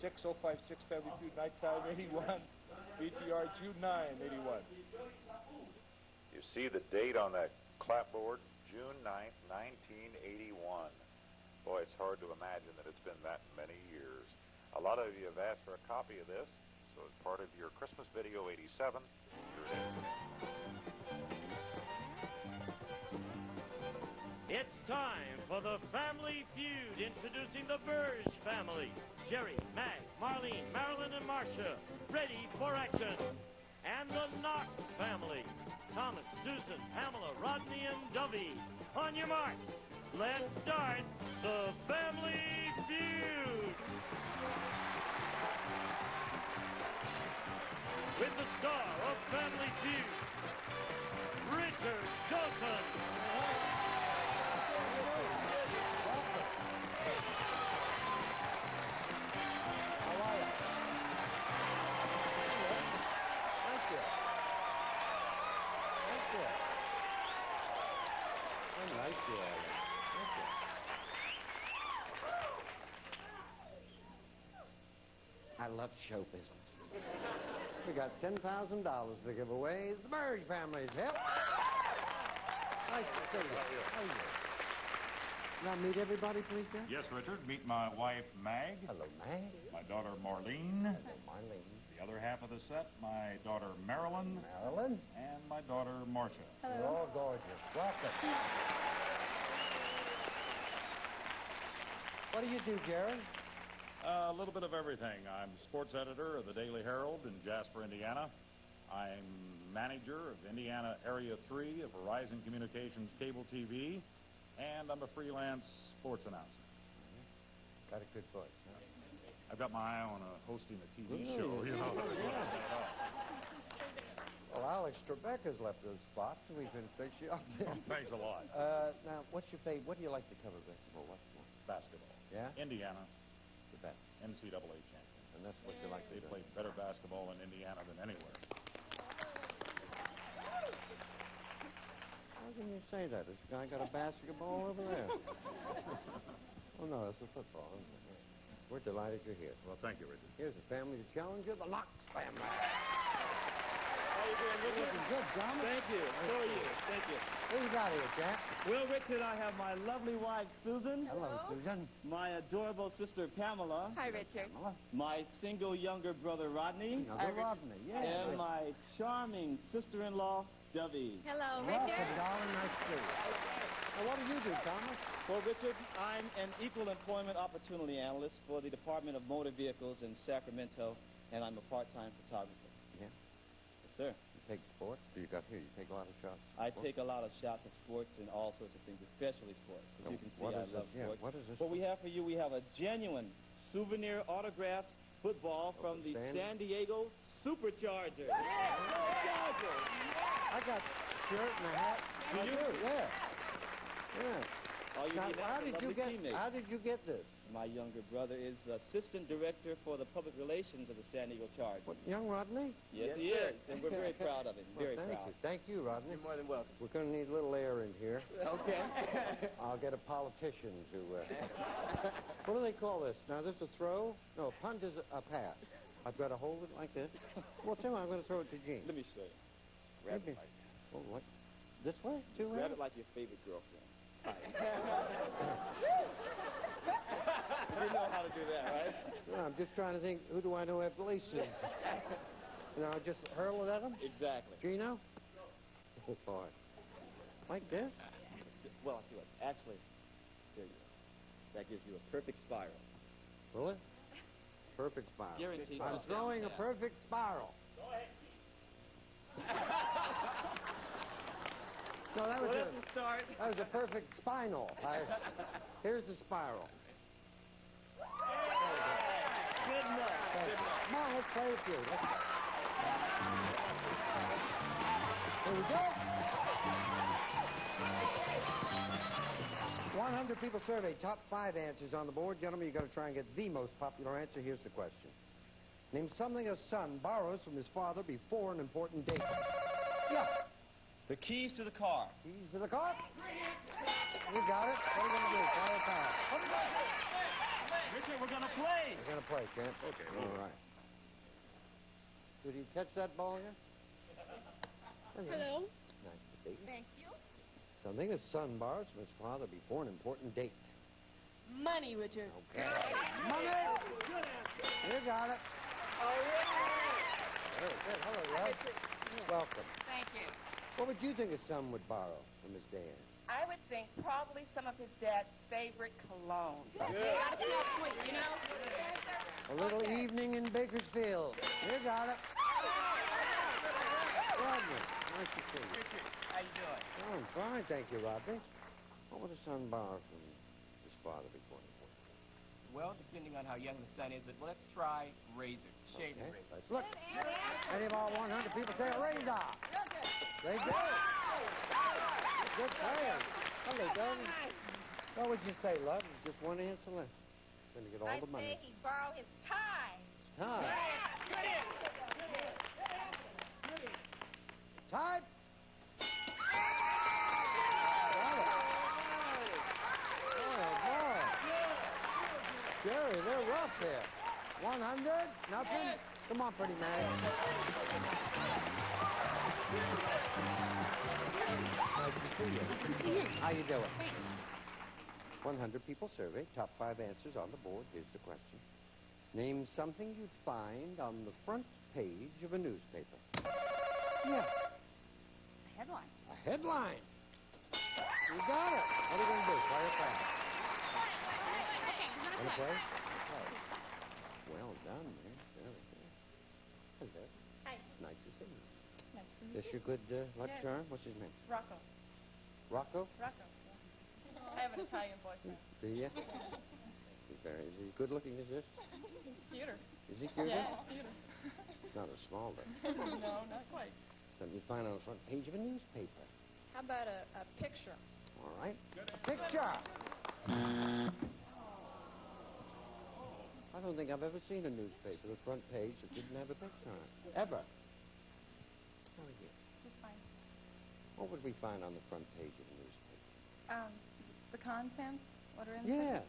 6056 Family Feud, Nighttime 81, BTR June 9, 81. You see the date on that clapboard, June 9th, 1981. Boy, it's hard to imagine that it's been that many years. A lot of you have asked for a copy of this, so as part of your Christmas video 87, here it is. It's time for the Family Feud, introducing the Birge family. Jerry, Mag, Marlene, Marilyn, and Marcia, ready for action. And the Knox family, Thomas, Susan, Pamela, Rodney, and Dovey. On your mark, let's start the Family Feud. With the star of Family Feud, Richard Dawson. How are you? Thank you. Thank you. How nice you are. Thank you. I love show business. We got $10,000 to give away. The Birge family's hip. Nice to see you. How are you? Now meet everybody, please, sir. Yes, Richard. Meet my wife, Mag. Hello, Mag. My daughter, Marlene. Hello, Marlene. The other half of the set, my daughter, Marilyn. Marilyn. And my daughter, Marcia. Hello. You're all gorgeous. Welcome. What do you do, Jerry? A little bit of everything. I'm sports editor of the Daily Herald in Jasper, Indiana. I'm manager of Indiana Area 3 of Verizon Communications Cable TV. And I'm a freelance sports announcer. Mm-hmm. Got a good voice, huh? I've got my eye on hosting a TV show, you know. Yeah. Well, Alex Trebek's left those spots, and we can fix you up there. Thanks a lot. Now, what's your favorite? What do you like to cover, baseball? What's more? Basketball. Yeah? Indiana. The best. NCAA champion. And that's what you like to do. They play better basketball in Indiana than anywhere. How can you say that? This guy got a basketball over there. Oh, no, that's a football. Isn't it? We're delighted you're here. Well, thank you, Richard. Here's the family to challenge you, the Knox family. How you doing, Richard? Looking good, John. Thank you. So are you. Thank you. What you got here, Jack? Well, Richard, I have my lovely wife, Susan. Hello, Susan. My adorable sister, Pamela. Hi, Richard. Pamela. My single younger brother, Rodney. Hi, Rodney. Yeah. And my charming sister-in-law, Dovey. Hello, Welcome, Richard. darling. Nice to see you. Now, what do you do, Thomas? Well, Richard, I'm an equal employment opportunity analyst for the Department of Motor Vehicles in Sacramento, and I'm a part-time photographer. Yeah. Yes, sir. You take sports? You got here. You take a lot of shots. I take a lot of shots of sports and all sorts of things, especially sports. As you can see, I love sports. Yeah, what is this? What we have for you, we have a genuine souvenir autographed football from the San Diego Superchargers. Superchargers! I got a shirt and a hat. Do you? Yeah. Yeah. All you Now, need now how is a did you lovely get? teammate. How did you get this? My younger brother is the assistant director for the public relations of the San Diego Chargers. What, young Rodney? Yes, he is, and we're very proud of him. Well, Very thank proud. you. Thank you, Rodney. You're more than welcome. We're going to need a little air in here. Okay. I'll get a politician to... what do they call this? Now, this a throw? No, a punt is a pass. I've got to hold it like this. Well, tell me, I'm going to throw it to Gene. Let me show you. Grab it like this. Oh, what? This way? Too Grab hard? it like your favorite girlfriend. Tight. You know how to do that, right? No, I'm just trying to think, who do I know have laces? Just hurl it at him? Exactly. Gino? Oh, boy. Like this? Well, I'll tell you what. Actually, there you go. That gives you a perfect spiral. Will it? Perfect spiral. Guaranteed. I'm throwing a perfect spiral. Go ahead. No, that was Well, that's a start. That was a perfect spinal. Here's the spiral. Good enough. Good enough. Come on, let's play a few. Here we go. 100 people surveyed. Top 5 answers on the board. Gentlemen, you've got to try and get the most popular answer. Here's the question. Name something a son borrows from his father before an important date. Yeah. The keys to the car. Keys to the car. You got it. What are you going to do? Play a pass. Richard, we're going to play. We're going to play, champ. Okay, All right. Did he catch that ball again? Hello. Nice to see you. Thank you. Something his son borrows from his father before an important date. Money, Richard. Okay. Money! You got it. Oh, yeah. Very good. Hello, Hi, Rod. Richard. Welcome. Thank you. What would you think his son would borrow from his dad? I would think probably some of his dad's favorite cologne. Gotta smell sweet, you know? A little Okay. evening in Bakersfield. You got it. Rodney, nice to see you. Richard, how you doing? Oh, I'm fine, thank you, Rodney. What would a son borrow from his father before he went? Well, depending on how young the son is, but let's try razor, shaving Okay, razor. let's look. Any of our 100 people say razor. They do. Good players. Hello, Dawson. What would you say, love? There's just one answer left. Going to get all I'd the money. say he'd borrow his tie. Time. Time. Got it. Oh, boy. Jerry, they're rough here. 100? Nothing? Come on, pretty man. Nice to see you. How you doing? 100 people surveyed, top 5 answers on the board. Here's the question. Name something you'd find on the front page of a newspaper. Yeah, A headline. a headline. You got it. What are you going to do? Play or pass? Okay, Want to play? Okay. Well done, man. Very good. Hello. Hi. Nice to see you. Nice to meet This your good luck Yes. charm? What's his name? Rocco. Rocco? Rocco. I have an Italian boyfriend. Do you? Is he good looking as this? Cuter. Is he cute? Yeah, cuter. Not as small, though. No, not quite. Something you find on the front page of a newspaper. How about a picture? All right. Picture. I don't think I've ever seen a newspaper, the front page, that didn't have a picture on it. Ever. How are you? Just fine. What would we find on the front page of a newspaper? The contents? What are in Yeah.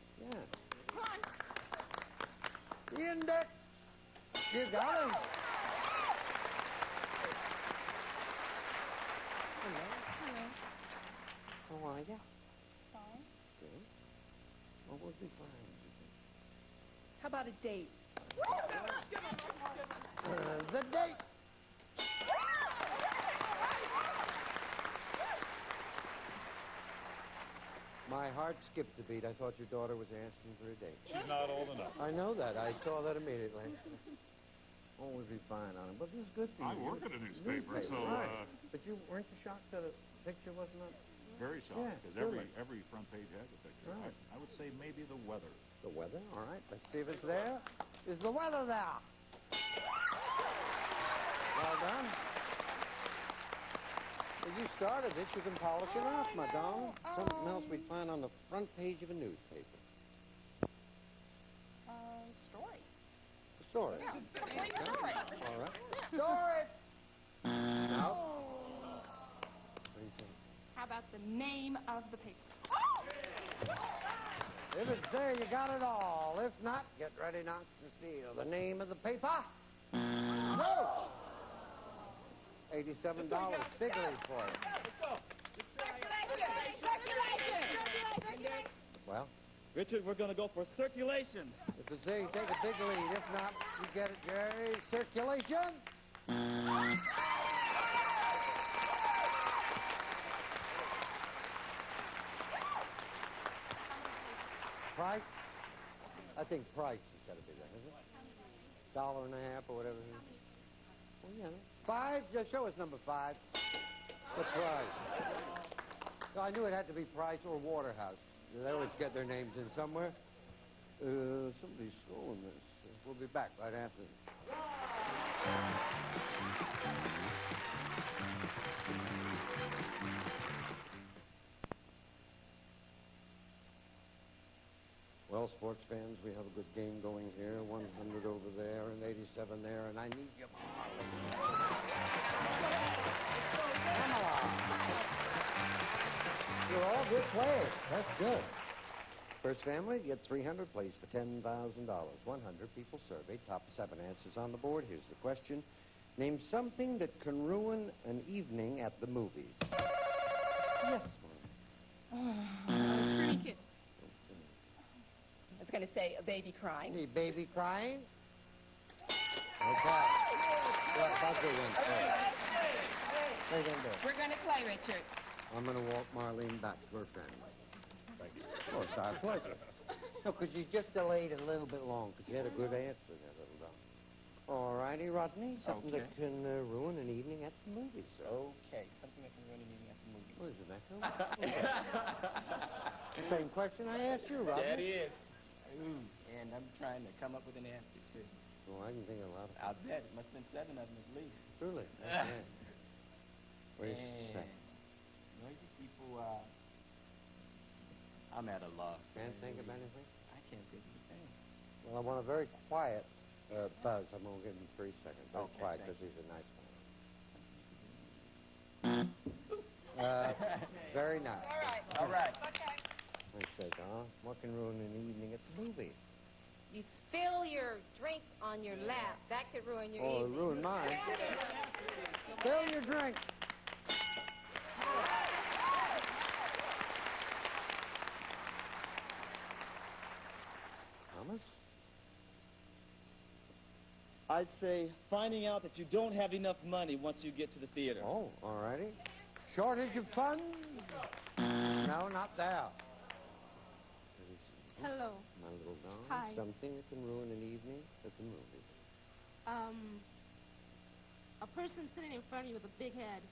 Come on. The index. You got him. Hello. How are you? Fine. Good. What would we find, you think? How about a date? The date. My heart skipped a beat. I thought your daughter was asking for a date. She's not old enough. I know that. I saw that immediately. What would be fine on it? But this is good for you. I work at a newspaper, so right. But you weren't you shocked that a picture wasn't on? very shocked Yeah, because really. every front page has a picture. Right. I would say maybe the weather. The weather? All right. Let's see if it's there. Is the weather there? Well done. Well, you started this. You can polish it off, Madonna. Something else we'd find on the front page of a newspaper. Story. A story. Yeah, complete story. All right. Story. No. What do you think? How about the name of the paper? If it's there, you got it all. If not, get ready, Knox and steal. The name of the paper? No! $87. Big lead for you. Circulation. Well, Richard, we're going to go for circulation. if it's there, you take a big lead. If not, you get it, Jerry. Circulation. Price? I think price has got to be there, isn't it? $1.50 or whatever. Well, yeah. 5? Just show us number 5. The price. No, I knew it had to be Price or Waterhouse. They always get their names in somewhere. Somebody's stolen this. We'll be back right after this. Well, sports fans, we have a good game going here. 100 over there and 87 there, and I need you. Pamela. You're all good players. That's good. First family to get 300 plays for $10,000. 100 people surveyed. Top 7 answers on the board. Here's the question. Name something that can ruin an evening at the movies. Yes, Screaming kid. I was going to say a baby crying. Any baby crying? Okay. Well, buzzer went first. What are you going to do? We're going to play, Richard. I'm going to walk Marlene back to her family. Thank you. Oh, it's our pleasure. No, because you just delayed it a little bit long, because you had a good answer there, little dog. All righty, Rodney. Something that can ruin an evening at the movies, sir. Okay, something that can ruin an evening at the movies. What is it, Echo? Same question I asked you, Rodney. That is. Ooh, and I'm trying to come up with an answer, too. Oh, I can think of a lot of I'll bet. It must have been 7 of them at least. Truly. Okay. Where's second? Noisy people, I'm at a loss. Can't think of anything? I can't think of anything. Well, I want a very quiet buzz. I'm going to give him 3 seconds. Very Okay, quiet, thank because he's a nice man. Very nice. All right. Okay. Thanks, Don. What can ruin an evening at the movie? You spill your drink on your lap. That could ruin your Oh, evening. ruin mine. Spill your drink. Thomas? I'd say finding out that you don't have enough money once you get to the theater. Oh, all righty. Shortage of funds? No, not there. Hello. My little dog. Hi. Something that can ruin an evening at the movies. A person sitting in front of you with a big head.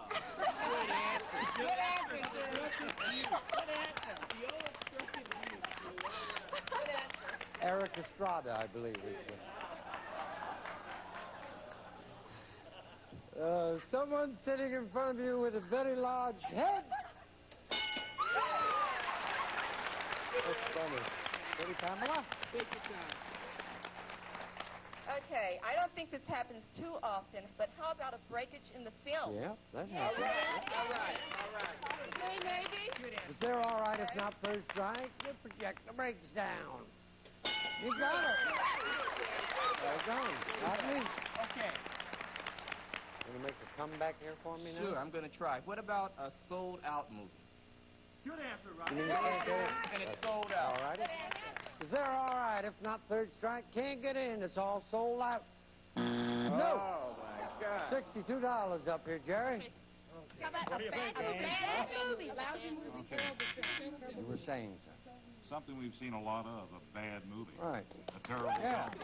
Good answer. Good answer. Good answer. The old crooked view. Good answer. Eric Estrada, I believe. Someone sitting in front of you with a very large head. That's funny. Ready, Pamela? Take your time. Okay, I don't think this happens too often, but how about a breakage in the film? Yeah, that All happens. right. Hey, maybe? Good answer. Is there all right if not third strike? You project the brakes down. You got it. Well done. Rodney, Okay. gonna make a comeback here for me now? Sure, I'm going to try. What about a sold-out movie? Good answer, You Rodney. mean you can't get in? And it's sold All out. righty. Is there all right if not third strike? Can't get in. It's all sold out. No. Oh, my God. $62 up here, Jerry. How about What do you think, Hank? bad movie? Lousy movie. Okay. You were saying, sir. Something we've seen a lot of, a bad movie. Right. A terrible Yeah. film.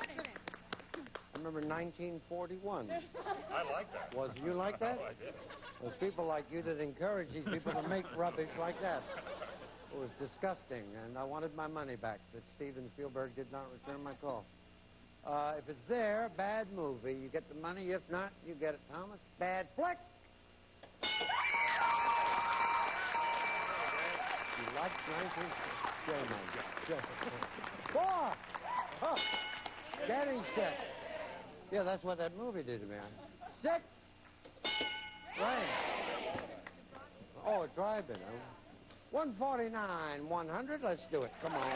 I remember 1941. I like that. Was you like that? Oh, I did. There's people like you that encourage these people to make rubbish like that. It was disgusting, and I wanted my money back. That Steven Spielberg did not return my call. If it's there, bad movie, you get the money. If not, you get it, Thomas. Bad flick. You like 19... Four. Oh, getting set. Yeah, that's what that movie did to me. 6. Right. Oh, drive-in. 149, 100. Let's do it. Come on.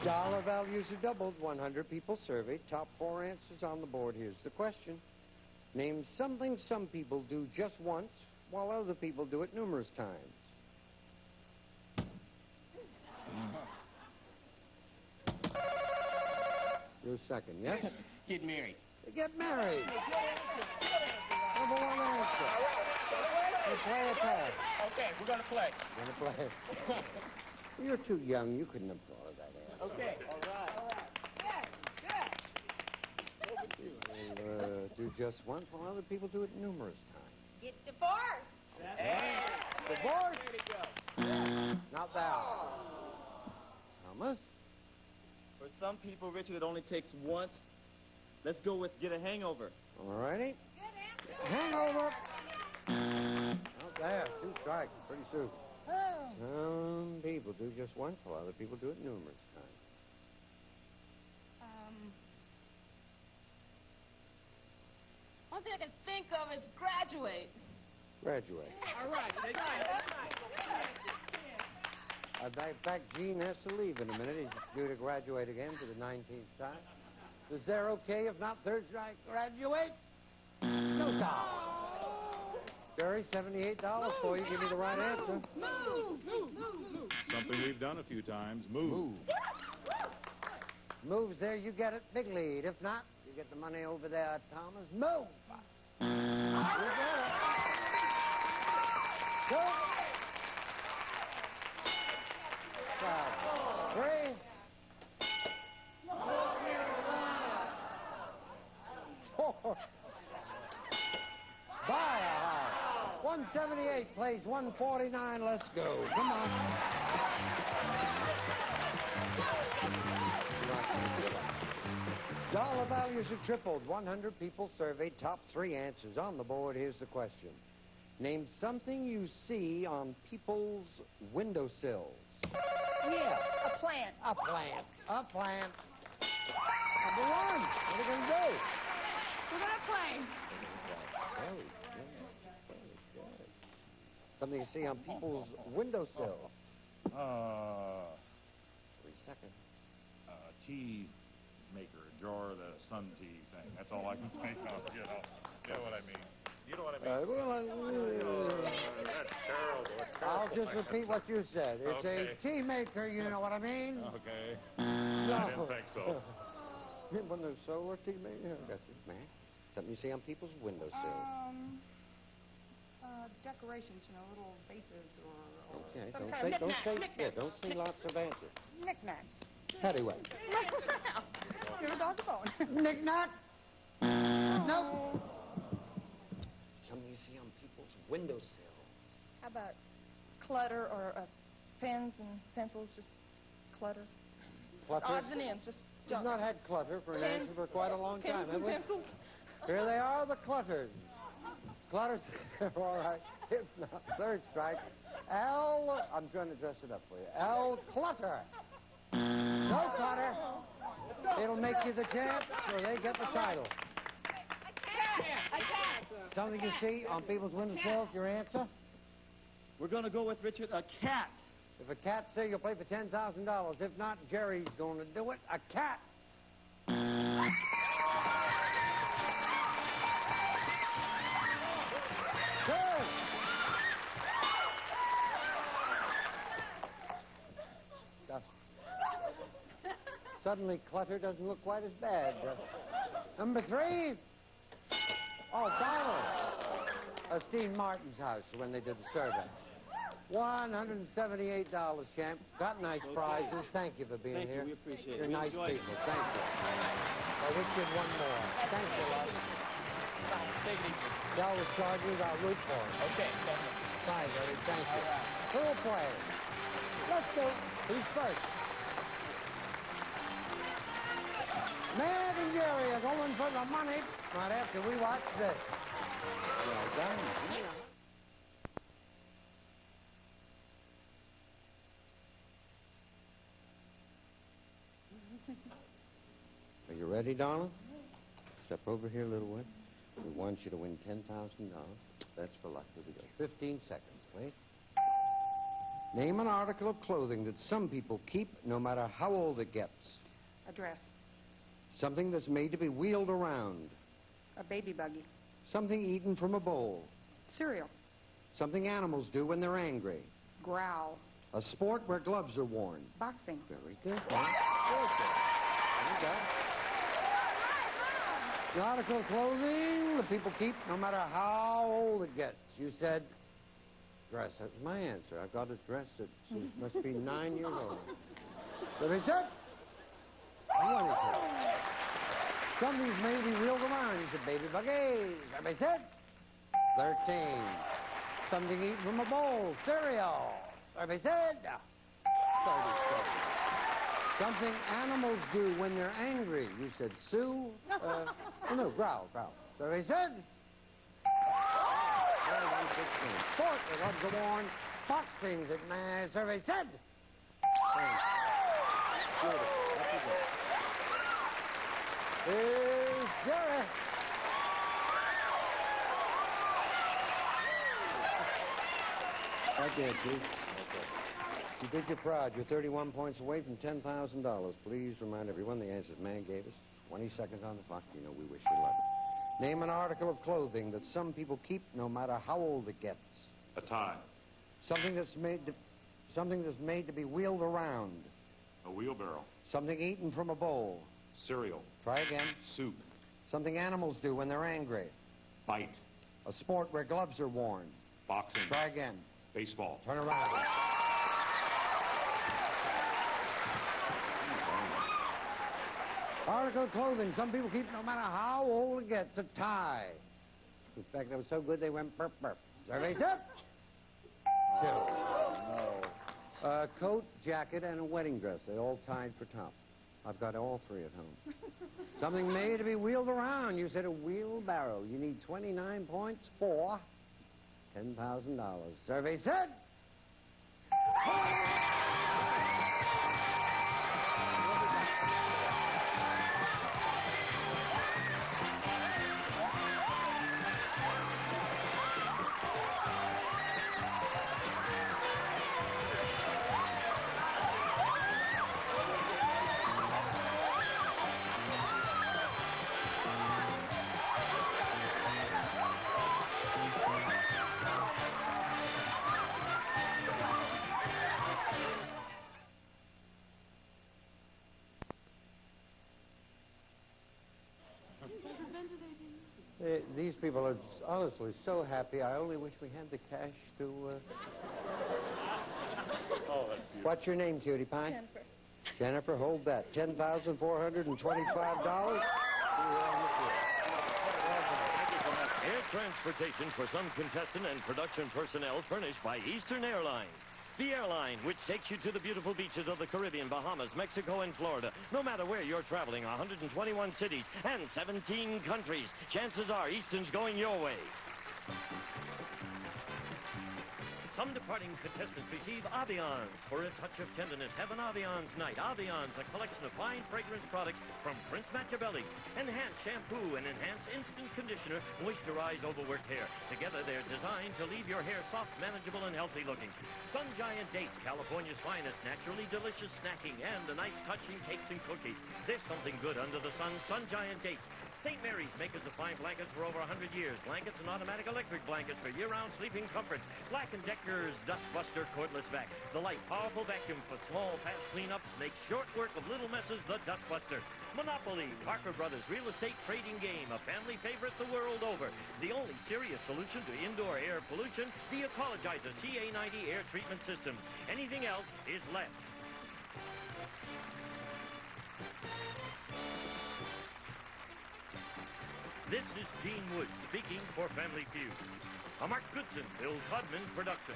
Dollar values are doubled. 100 people surveyed. Top 4 answers on the board. Here's the question. Name something some people do just once while other people do it numerous times. Your second, yes? Get married. Get married. Number 1 answer. Let's play a pass. Okay, we're going to play. Gonna play. You're too young. You couldn't have thought of that answer. Okay. All right. We'll do just once while other people do it numerous times. Get divorced. Divorce? Not that. Thomas? For some people, Richard, it only takes once. Let's go with get a hangover. All righty. Hangover. Not there. 2 strikes. Pretty soon. Some people do just once while other people do it numerous times. One thing I can think of is graduate. graduate. All right. They got it. In fact, Gene has to leave in a minute. He's due to graduate again for the 19th time. Is there okay if not third strike? Graduate? No, sir. Jerry, $78 for you. Give me the right answer. Move. Something we've done a few times. Move. Moves there, you get it. Big lead. If not, you get the money over there, Thomas. Move. You get it. Two. 3. 4. Buy a house. 178 plays 149. Let's go. Come on. Dollar values are tripled. 100 people surveyed. Top 3 answers on the board. Here's the question. Name something you see on people's windowsills. Yeah. A plant. A plant. A plant. Number 1. What are you going to do? We're going to play. Very good. Something you see on people's windowsills. 3 seconds. Tea maker, a jar of the sun tea thing. That's all I can think of, you know. You know what I mean. You know what I mean? That's terrible. I'll just repeat what you said. It's Okay. a tea maker, you know what I mean? Okay. No. I didn't think so. One of those solar tea makers? Got you, man. Something you see on people's windowsills. Decorations, little vases or Okay, some don't kind say, of don't say, knick-knack. yeah, don't say lots of answers. Knickknacks. Heavyweight. You're a dog Knick-knack. Nope. Something you see on people's windowsills. How about clutter or pens and pencils, just clutter? Clutter? Odds and ends, just We've junk. not had clutter for an Pens- answer for quite a long time, pens have and we? pencils. Here they are, the clutters. Clutters, all right. If not, third strike. I'm trying to dress it up for you. Clutter. No clutter. It'll make you the champ, so they get the title. Attack. Something you see on people's windowsills, your answer? We're going to go with Richard, a cat. If a cat's there, you'll play for $10,000. If not, Jerry's going to do it. A cat. Good. Suddenly, clutter doesn't look quite as bad. Number 3. Oh, Donald. Steve Martin's house when they did the survey. $178, champ. Got nice prizes. Thank you for being Thank here. you. We appreciate it. You're We nice enjoyed people. it. Thank you. I wish you'd one more. Thank you, love. Take it easy. Tell the Chargers I'll root for them. Okay. Bye, buddy. Thank you. All right. Who'll play? Let's go. Who's first? Mag and Jerry are going for the money right after we watch this. Well done. Are you ready, darling? Step over here a little way. We want you to win $10,000. That's for luck. Here we go. 15 seconds, please. Name an article of clothing that some people keep no matter how old it gets. A dress. Something that's made to be wheeled around. A baby buggy. Something eaten from a bowl. Cereal. Something animals do when they're angry. Growl. A sport where gloves are worn. Boxing. Very good. Huh? Good. There you go. The article of clothing that people keep no matter how old it gets. You said dress. That was my answer. I've got a dress that must be 9 years old. What said? 22. Something's made to be wheeled around. You said baby buggies. Everybody said 13. Something eaten from a bowl. Cereal. Everybody said 37. Something animals do when they're angry. You said sue. No, growl. Everybody said 16. Sport where gloves are worn. Boxing's at my survey said. Beautiful. That's good. Here's Jerry. Right there, Chief. You did you proud. You're 31 points away from $10,000. Please remind everyone the answers man gave us. 20 seconds on the clock. You know we wish you luck. Name an article of clothing that some people keep no matter how old it gets. A tie. Something that's made to be wheeled around. A wheelbarrow. Something eaten from a bowl. Cereal. Try again. Soup. Something animals do when they're angry. Bite. A sport where gloves are worn. Boxing. Try again. Baseball. Turn around. Article of clothing some people keep no matter how old it gets. A tie. In fact, they were so good they went burp burp. Survey set. Two. A coat, jacket, and a wedding dress. They all tied for top. I've got all three at home. Something made to be wheeled around. You said a wheelbarrow. You need 29 points for $10,000. Survey set. These people are honestly so happy. I only wish we had the cash to... Oh, that's beautiful. What's your name, cutie pie? Jennifer. Jennifer, hold that. $10,425. Air transportation for some contestant and production personnel furnished by Eastern Airlines. The airline which takes you to the beautiful beaches of the Caribbean, Bahamas, Mexico, and Florida. No matter where you're traveling, 121 cities and 17 countries. Chances are Eastern's going your way. Some departing contestants receive Aviance. For a touch of tenderness, have an Aviance night. Aviance, a collection of fine fragrance products from Prince Machiavelli. Enhanced shampoo and enhanced instant conditioner moisturize overworked hair. Together, they're designed to leave your hair soft, manageable, and healthy looking. Sun Giant Dates, California's finest, naturally delicious snacking, and a nice touch in cakes and cookies. There's something good under the sun. Sun Giant Dates. St. Mary's, makers of fine blankets for over 100 years. Blankets and automatic electric blankets for year-round sleeping comfort. Black & Decker's Dustbuster cordless vac. The light, powerful vacuum for small, fast cleanups makes short work of little messes the Dustbuster. Monopoly, Parker Brothers real estate trading game, a family favorite the world over. The only serious solution to indoor air pollution, the Ecologizer CA90 air treatment systems. Anything else is left. This is Gene Wood speaking for Family Feud. A Mark Goodson, Bill Todman production.